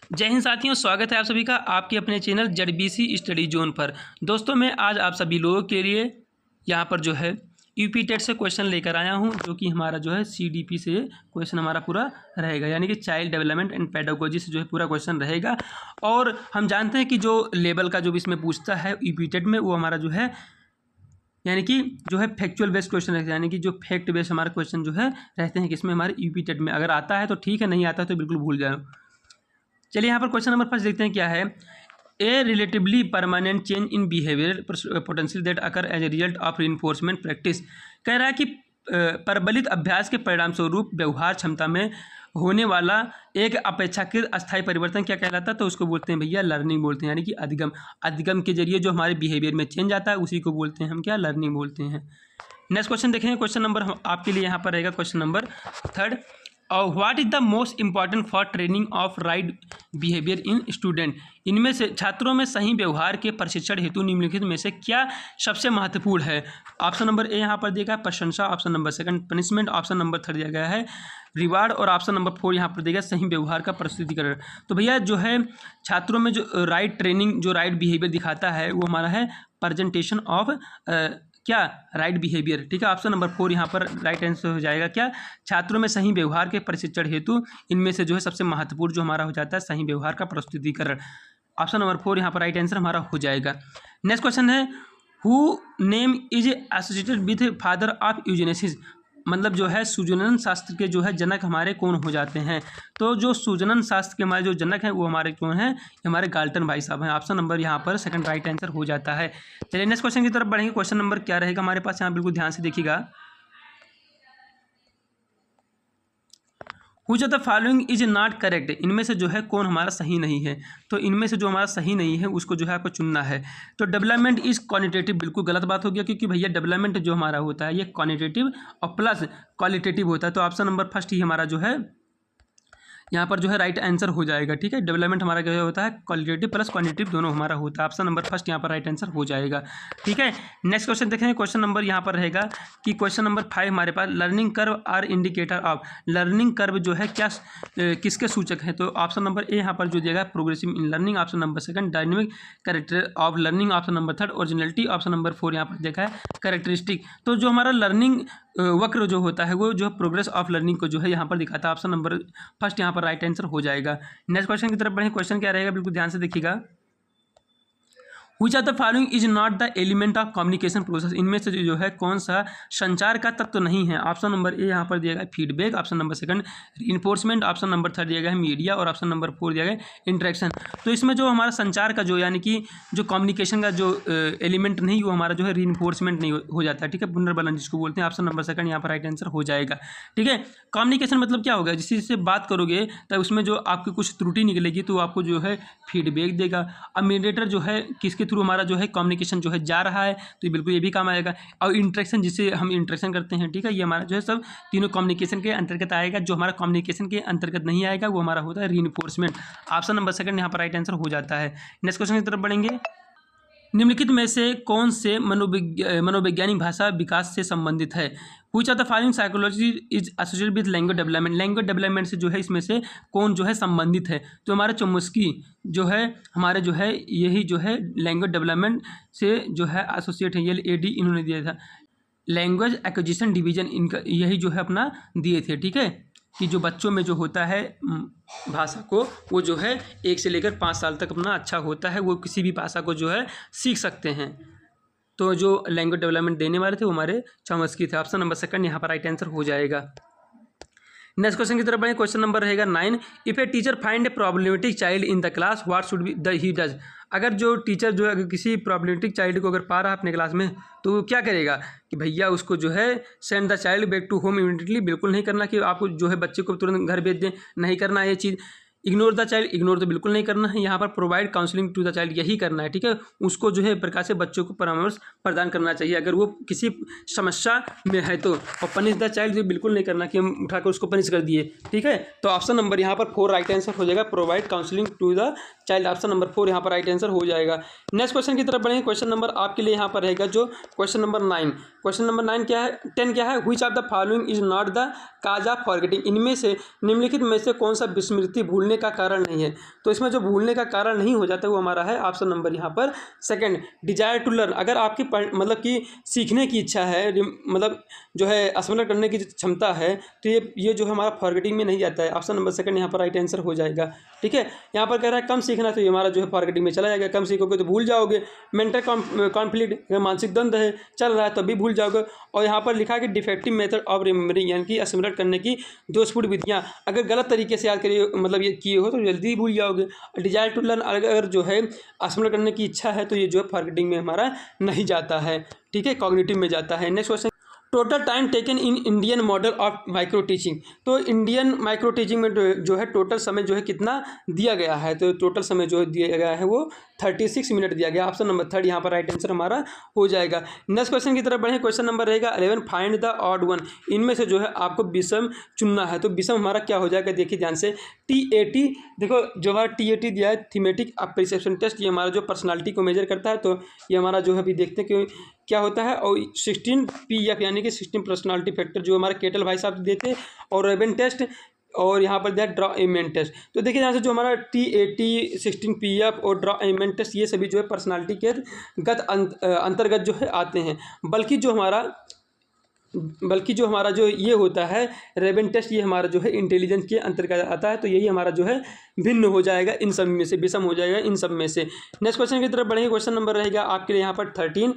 जय हिंद साथियों, स्वागत है आप सभी का आपके अपने चैनल जेडबीसी स्टडी जोन पर। दोस्तों मैं आज आप सभी लोगों के लिए यहाँ पर जो है यूपी टेट से क्वेश्चन लेकर आया हूँ, जो कि हमारा जो है सीडीपी से क्वेश्चन हमारा पूरा रहेगा, यानी कि चाइल्ड डेवलपमेंट एंड पेडागोजी से जो है पूरा क्वेश्चन रहेगा। और हम जानते हैं कि जो लेवल का जो भी इसमें पूछता है यूपी टेट में, वो हमारा जो है यानी कि जो है फैक्चुअल बेस्ड क्वेश्चन रहता है, यानी कि जो फैक्ट बेस्ड हमारे क्वेश्चन जो है रहते हैं, किसमें हमारे यूपी टेट में। अगर आता है तो ठीक है, नहीं आता है तो बिल्कुल भूल जाओ। चलिए यहाँ पर क्वेश्चन नंबर फर्स्ट देखते हैं क्या है। A relatively permanent change in behaviour potential that occur as a result of reinforcement practice. कह रहा है कि प्रबलित अभ्यास के परिणाम स्वरूप व्यवहार क्षमता में होने वाला एक अपेक्षाकृत अस्थायी परिवर्तन क्या कहलाता है, तो उसको बोलते हैं भैया लर्निंग बोलते हैं, यानी कि अधिगम। अधिगम के जरिए जो हमारे बिहेवियर में चेंज आता है उसी को बोलते हैं हम क्या, लर्निंग बोलते हैं। नेक्स्ट क्वेश्चन देखेंगे, क्वेश्चन नंबर आपके लिए यहाँ पर रहेगा question number third. What is the most important for training of right behaviour in student. इनमें से छात्रों में सही व्यवहार के प्रशिक्षण हेतु निम्नलिखित में से क्या सबसे महत्वपूर्ण है। ऑप्शन नंबर ए यहाँ पर दिया गया है प्रशंसा, option number second punishment, option number third दिया गया है रिवार्ड, और ऑप्शन नंबर फोर यहाँ पर दिया गया सही व्यवहार का प्रस्तुतिकरण। तो भैया जो है छात्रों में जो राइट ट्रेनिंग, जो राइट बिहेवियर दिखाता है वो हमारा है प्रेजेंटेशन ऑफ क्या, राइट बिहेवियर। ठीक है, ऑप्शन नंबर फोर यहाँ पर राइट आंसर हो जाएगा क्या, छात्रों में सही व्यवहार के प्रशिक्षण हेतु इनमें से जो है सबसे महत्वपूर्ण जो हमारा हो जाता है सही व्यवहार का प्रस्तुतिकरण। ऑप्शन नंबर फोर यहाँ पर राइट आंसर हमारा हो जाएगा। Next question is who name is associated with father of eugenics. मतलब जो है सुजनन शास्त्र के जो है जनक हमारे कौन हो जाते हैं। तो जो सुजनन शास्त्र के हमारे जो जनक हैं वो हमारे कौन हैं, हमारे गाल्टन भाई साहब हैं। ऑप्शन नंबर यहाँ पर सेकंड राइट आंसर हो जाता है। चलिए नेक्स्ट क्वेश्चन की तरफ बढ़ेंगे। क्वेश्चन नंबर क्या रहेगा हमारे पास, यहाँ बिल्कुल ध्यान से देखिएगा। Which of the following is not correct. इनमें से जो है कौन हमारा सही नहीं है। तो इनमें से जो हमारा सही नहीं है उसको जो है आपको चुनना है। तो डेवलपमेंट इज क्वांटिटेटिव, बिल्कुल गलत बात हो गया, क्योंकि भैया डेवलपमेंट जो हमारा होता है ये क्वांटिटेटिव और प्लस क्वालिटेटिव होता है। तो ऑप्शन नंबर फर्स्ट ही हमारा जो है यहाँ पर जो है राइट आंसर हो जाएगा। ठीक है, डेवलपमेंट हमारा क्या होता है, क्वालिटेटिव प्लस क्वांटिटेटिव दोनों हमारा होता है। ऑप्शन नंबर फर्स्ट यहाँ पर राइट आंसर हो जाएगा। ठीक है, नेक्स्ट क्वेश्चन देखेंगे। क्वेश्चन नंबर यहाँ पर रहेगा कि क्वेश्चन नंबर 5 हमारे पास learning curve are indicator of. Learning curve जो है क्या किसके सूचक है। तो ऑप्शन नंबर ए यहाँ पर जो दिया गया progressive in learning, option number second dynamic character of learning, option number third originality, option number 4 यहाँ पर देखा है कैरेक्टरिस्टिक। तो जो हमारा लर्निंग वक्र जो होता है वो जो प्रोग्रेस ऑफ लर्निंग को जो है यहाँ पर दिखाता है। ऑप्शन नंबर फर्स्ट यहाँ पर राइट आंसर हो जाएगा। नेक्स्ट क्वेश्चन की तरफ बढ़े। क्वेश्चन क्या रहेगा, बिल्कुल ध्यान से देखिएगा। Which of the following is not the element of communication process. इनमें से जो है कौन सा संचार का तत्व नहीं है। ऑप्शन नंबर ए यहाँ पर दिया गया है feedback, option number second reinforcement, option number third दिया गया है मीडिया, और ऑप्शन नंबर 4 दिया गया है इंटरेक्शन। तो इसमें जो हमारा संचार का जो यानी कि जो कम्युनिकेशन का जो एलिमेंट नहीं, वो हमारा जो है रीइंफोर्समेंट नहीं हो जाता है। ठीक है, पुनर्बलन जिसको बोलते हैं। ऑप्शन नंबर सेकंड यहाँ पर राइट आंसर हो जाएगा। ठीक है, कम्युनिकेशन मतलब क्या होगा, जिससे से बात करोगे तब उसमें जो आपकी कुछ त्रुटि निकलेगी तो आपको जो है फीडबैक देगा। अब मीडिएटर जो है किसके थ्रू हमारा जो है कम्युनिकेशन जो है जा रहा है, तो ये बिल्कुल ये भी काम आएगा। और इंटरेक्शन, जिससे हम इंटरेक्शन करते हैं, ठीक है, ये हमारा जो है सब तीनों कम्युनिकेशन के अंतर्गत आएगा। जो हमारा कम्युनिकेशन के अंतर्गत नहीं आएगा वो हमारा होता है रीइंफोर्समेंट। ऑप्शन नंबर सेकंड यहाँ पर राइट आंसर हो जाता है। नेक्स्ट क्वेश्चन की तरफ बढ़ेंगे। निम्नलिखित में से कौन से मनोवैज्ञानिक भाषा विकास से संबंधित है। Which of the following psychology is associated with language development. Language development से जो है इसमें से कौन जो है संबंधित है। तो हमारे चोम्स्की जो है हमारे जो है यही जो है लैंग्वेज डेवलपमेंट से जो है एसोसिएट है, ये AD इन्होंने दिया था। लैंग्वेज एक्विजिशन डिवीजन इनका यही जो है अपना दिए थे। ठीक है, कि जो बच्चों में जो होता है भाषा को, वो जो है 1 से लेकर 5 साल तक अपना अच्छा होता है, वो किसी भी भाषा को जो है सीख सकते हैं। तो जो लैंग्वेज डेवलपमेंट देने वाले थे वो हमारे चॉम्स्की थे। ऑप्शन नंबर सेकंड यहाँ पर राइट आंसर हो जाएगा। नेक्स्ट क्वेश्चन की तरफ बढ़े। क्वेश्चन नंबर रहेगा 9। If a teacher find A problematic child in the class what should be the he does. अगर जो टीचर जो है अगर किसी प्रॉब्लमेटिक चाइल्ड को अगर पा रहा है अपने क्लास में, तो वो क्या करेगा कि भैया उसको जो है send the child back to home immediately. बिल्कुल नहीं करना कि आपको जो है बच्चे को तुरंत घर भेज दें, नहीं करना ये चीज़। इग्नोर द चाइल्ड, इग्नोर तो बिल्कुल नहीं करना है। यहाँ पर provide counselling to the child यही करना है। ठीक है, उसको जो है प्रकार से बच्चों को परामर्श प्रदान करना चाहिए अगर वो किसी समस्या में है तो। और पनिश द चाइल्ड जो बिल्कुल नहीं करना कि हम उठाकर उसको पनिश कर दिए। ठीक है, तो ऑप्शन नंबर यहाँ पर 4 राइट आंसर हो जाएगा, provide counselling to the child. Option number 4 यहाँ पर राइट आंसर हो जाएगा। नेक्स्ट क्वेश्चन की तरफ बढ़ेंगे। क्वेश्चन नंबर आपके लिए यहाँ पर रहेगा जो क्वेश्चन नंबर 9। क्वेश्चन नंबर 9 क्या है, 10 क्या है, which of the following is not the cause of forgetting. इनमें से निम्नलिखित में से कौन सा विस्मृति भूलने भूलने का कारण नहीं है। तो इसमें जो भूलने का कारण नहीं हो जाता वो हमारा है ऑप्शन नंबर यहाँ पर सेकंड, डिजायर टू लर्न। अगर आपकी मतलब कि सीखने की इच्छा है, मतलब जो है स्मरण करने की जो क्षमता है, तो ये जो हमारा फॉरगेटिंग में नहीं जाता है। ऑप्शन नंबर सेकंड यहाँ पर राइट आंसर हो जाएगा। ठीक है, यहाँ पर कह रहा है कम सीखना, तो ये हमारा जो है फॉरगेटिंग में चला जाएगा। कम सीखोगे तो भूल जाओगे। मेंटल कॉन्फ्लिक्ट, मानसिक द्वंद्व है चल रहा है तब भी भूल जाओगे। और यहाँ पर लिखा है कि डिफेक्टिव मेथड ऑफ रिमेमरिंग, यानी कि स्मरण करने की दोषपूर्ण विधियाँ, अगर गलत तरीके से याद करिए, मतलब ये किए हो तो जल्दी ही भूल जाओगे। डिजायर टू लर्न, अगर जो है स्मरण करने की इच्छा है, तो ये जो है फॉरगेटिंग में हमारा नहीं जाता है। ठीक है, कॉग्निटिव में जाता है। Next question, total time taken in Indian model of micro teaching. तो इंडियन माइक्रो टीचिंग में जो है टोटल समय जो है कितना दिया गया है, तो टोटल समय जो दिया गया है वो 36 मिनट दिया गया। ऑप्शन नंबर थर्ड यहाँ पर राइट आंसर हमारा हो जाएगा। नेक्स्ट क्वेश्चन की तरफ बढ़े। क्वेश्चन नंबर रहेगा 11, फाइंड द ऑड वन। इनमें से जो है आपको विषम चुनना है। तो विषम हमारा क्या हो जाएगा, देखिए ध्यान से। TAT, देखो जो हमारा TAT दिया है, थीमेटिक अप्रिसिएशन टेस्ट, ये हमारा जो पर्सनालिटी को मेजर करता है। तो ये हमारा जो है अभी देखते हैं कि क्या होता है। और 16 PF यानी कि 16 पर्सनालिटी फैक्टर जो हमारे केटल भाई साहब देते, और रेबन टेस्ट, और यहाँ पर दिया ड्रॉ एमेंट टेस्ट। तो देखिए यहाँ से जो हमारा TAT, 16 PF और ड्रॉ एमेंट टेस्ट, ये सभी जो है पर्सनालिटी के अंतर्गत जो है आते हैं। बल्कि जो हमारा जो ये होता है रेबन टेस्ट, ये हमारा जो है इंटेलिजेंस के अंतर्गत आता है। तो यही हमारा जो है भिन्न हो जाएगा इन सब में से, विषम हो जाएगा इन सब में से। नेक्स्ट क्वेश्चन की तरफ बढ़ेंगे। क्वेश्चन नंबर रहेगा आपके लिए यहाँ पर 13,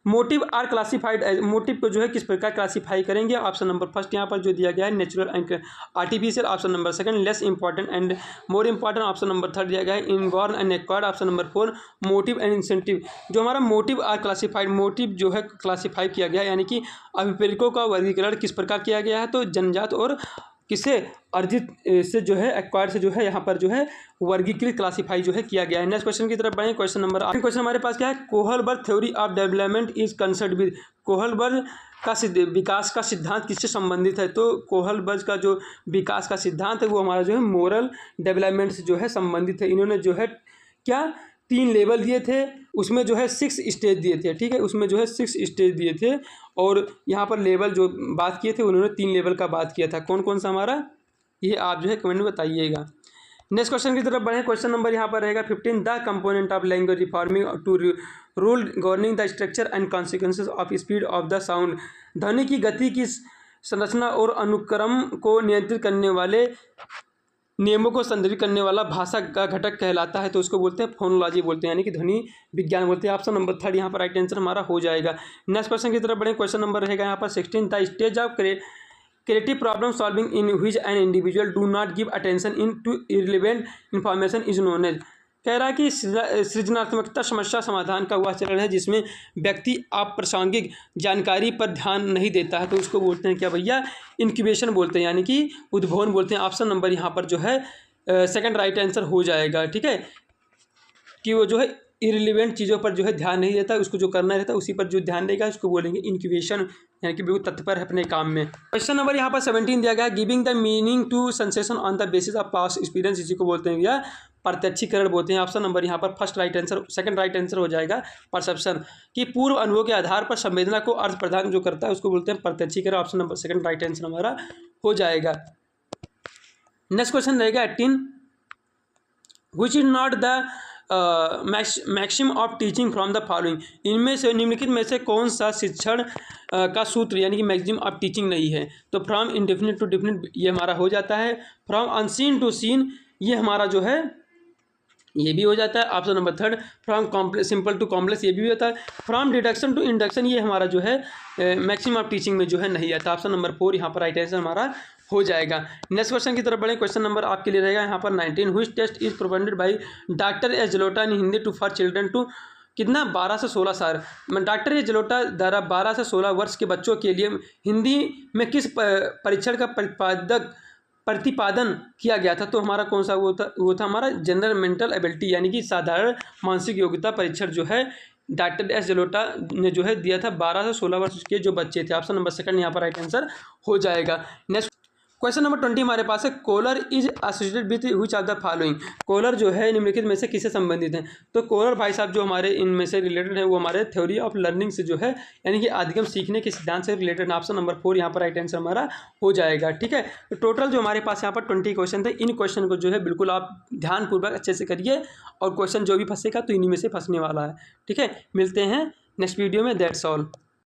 motive are classified as. Motive को जो है किस प्रकार क्लासीफाई करेंगे। ऑप्शन नंबर फर्स्ट यहाँ पर जो दिया गया है natural and artificial. Option number second less important and more important. Option number third दिया गया है inborn and acquired. Option number 4 motive and incentive. जो हमारा मोटिव आर क्लासिफाइड, मोटिव जो है क्लासीफाई किया गया, यानी कि अभिप्रेरकों का वर्गीकरण किस प्रकार किया गया है, तो जन्मजात और किसे अर्जित से जो है एक्वायर्ड से जो है यहाँ पर जो है वर्गीकृत क्लासीफाई जो है किया गया है। नेक्स्ट क्वेश्चन की तरफ बढ़े। क्वेश्चन नंबर 8, क्वेश्चन हमारे पास क्या है, Kohlberg theory of development is concern with. Kohlberg का विकास का सिद्धांत किससे संबंधित है। तो कोहलबर्ग का जो विकास का सिद्धांत है वो हमारा जो है मोरल डेवलपमेंट से जो है संबंधित है। इन्होंने जो है क्या 3 लेवल दिए थे, उसमें जो है 6 स्टेज दिए थे। ठीक है, उसमें जो है 6 स्टेज दिए थे, और यहाँ पर लेवल जो बात किए थे उन्होंने 3 लेवल का बात किया था। कौन कौन सा हमारा, ये आप जो है कमेंट में बताइएगा। नेक्स्ट क्वेश्चन की तरफ बढ़े। क्वेश्चन नंबर यहाँ पर रहेगा 15, the component of language reforming to rule governing the structure and consequences of speed of the sound. ध्वनि की गति की संरचना और अनुक्रम को नियंत्रित करने वाले नियमों को संदर्भित करने वाला भाषा का घटक कहलाता है। तो उसको बोलते हैं फोनोलॉजी बोलते हैं, यानी कि ध्वनि विज्ञान बोलते हैं। ऑप्शन नंबर थर्ड यहाँ पर राइट आंसर हमारा हो जाएगा। नेक्स्ट क्वेश्चन की तरफ बढ़े। क्वेश्चन नंबर रहेगा यहाँ पर 16, the stage of creative problem solving in which an individual do not give attention in to irrelevant information is known as. कह रहा है कि सृजनात्मकता समस्या समाधान का वह चरण है जिसमें व्यक्ति अप्रासंगिक जानकारी पर ध्यान नहीं देता है। तो उसको बोलते हैं क्या भैया, इंक्यूबेशन बोलते हैं, यानी कि उद्भवन बोलते हैं। ऑप्शन नंबर यहाँ पर जो है सेकंड राइट आंसर हो जाएगा। ठीक है, कि वो जो है इररिलेवेंट चीज़ों पर जो है ध्यान नहीं देता, उसको जो करना रहता है उसी पर जो ध्यान देगा उसको बोलेंगे इंक्यूबेशन, यानी कि बिल्कुल तत्पर है अपने काम में। क्वेश्चन नंबर यहाँ पर 17 दिया गया है, giving the meaning to sensation on the basis of past experience, इसी को बोलते हैं या प्रत्यक्षीकरण बोलते हैं। ऑप्शन नंबर यहाँ पर first right answer, second right answer हो जाएगा परसेप्शन, कि पूर्व अनुभव के आधार पर संवेदना को अर्थ प्रदान जो करता है उसको बोलते हैं प्रत्यक्षीकरण। Option number second right answer हमारा हो जाएगा। नेक्स्ट क्वेश्चन रहेगा 18, which is not the maxim of teaching from the following. इनमें से निम्नलिखित में से कौन सा शिक्षण का सूत्र यानी कि मैक्सिमम ऑफ टीचिंग नहीं है। तो फ्रॉम इंडेफिनिट टू डेफिनिट ये हमारा हो जाता है। फ्रॉम अनसीन टू सीन ये हमारा जो है ये भी हो जाता है। Option number third from simple to complex ये भी होता है। फ्रॉम डिडक्शन टू इंडक्शन ये हमारा जो है मैक्सिमम ऑफ टीचिंग में जो है नहीं आता। ऑप्शन नंबर 4 यहाँ पर राइट आंसर हमारा हो जाएगा। नेक्स्ट क्वेश्चन की तरफ बढ़े। क्वेश्चन नंबर आपके लिए रहेगा यहाँ पर 19, which test is provided by doctor S Jalota in Hindi to for children to कितना 12 से 16 साल। डॉक्टर एस जलोटा द्वारा 12 से 16 वर्ष के बच्चों के लिए हिंदी में किस परीक्षण का प्रतिपादन किया गया था। तो हमारा कौन सा वो था हमारा जनरल मेंटल एबिलिटी, यानी कि साधारण मानसिक योग्यता परीक्षण जो है डॉक्टर एस जलोटा ने जो है दिया था 12 से 16 वर्ष के जो बच्चे थे। ऑप्शन नंबर सेकंड यहाँ पर राइट आंसर हो जाएगा। नेक्स्ट क्वेश्चन नंबर 20 हमारे पास है, choler is associated with which of the following. Choler जो है निम्नलिखित में से किससे संबंधित है। तो कोलर भाई साहब जो हमारे इनमें से रिलेटेड है वो हमारे थ्योरी ऑफ लर्निंग से जो है, यानी कि आदिगम सीखने के सिद्धांत से रिलेटेड। ऑप्शन नंबर 4 यहाँ पर राइट आंसर हमारा हो जाएगा। ठीक है, तो टोटल जो हमारे पास यहाँ पर 20 क्वेश्चन थे। इन क्वेश्चन को जो है बिल्कुल आप ध्यानपूर्वक अच्छे से करिए, और क्वेश्चन जो भी फंसेगा तो इन्हीं में से फंसने वाला है। ठीक है, मिलते हैं नेक्स्ट वीडियो में। That's all.